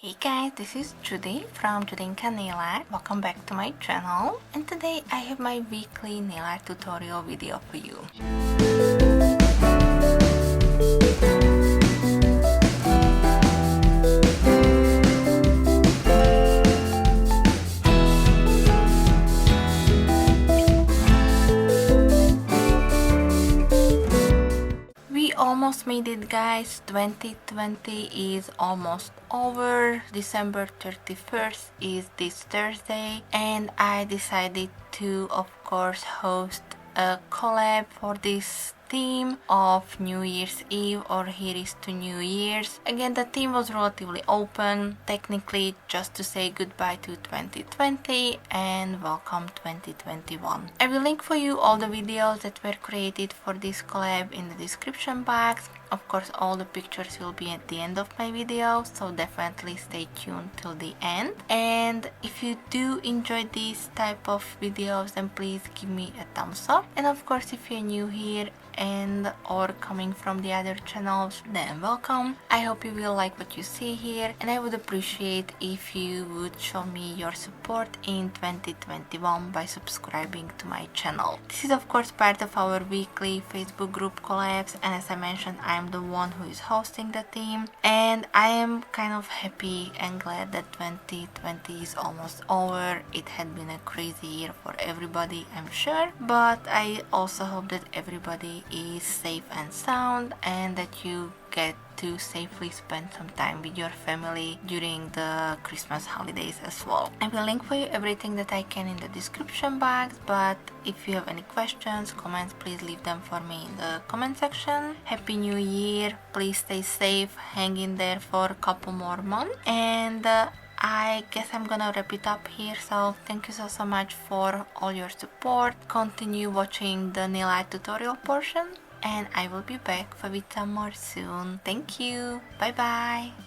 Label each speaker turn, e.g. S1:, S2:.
S1: Hey guys, this is Judy from Judita Nail Art. Welcome back to my channel, and today I have my weekly nail art tutorial video for you. Almost made it, guys. 2020 is almost over. December 31st is this Thursday, and I decided to, of course, host a collab for this theme of New Year's Eve, or Here's to New Year's. Again, the theme was relatively open, technically just to say goodbye to 2020 and welcome 2021. I will link for you all the videos that were created for this collab in the description box. Of course, all the pictures will be at the end of my video, so definitely stay tuned till the end. And if you do enjoy these type of videos, then please give me a thumbs up. And of course, if you're new here and or coming from the other channels, then welcome. I hope you will like what you see here, and I would appreciate if you would show me your support in 2021 by subscribing to my channel. This is of course part of our weekly Facebook group collabs, and as I mentioned, I'm the one who is hosting the theme, and I am kind of happy and glad that 2020 is almost over. It had been a crazy year for everybody, I'm sure, but I also hope that everybody is safe and sound, and that you get to safely spend some time with your family during the Christmas holidays as well. I will link for you everything that I can in the description box, but if you have any questions, comments, please leave them for me in the comment section. Happy New Year, please stay safe, hang in there for a couple more months, and I guess I'm gonna wrap it up here. So thank you so much for all your support. Continue watching the nail art tutorial portion, and I will be back with some more soon. Thank you. Bye bye.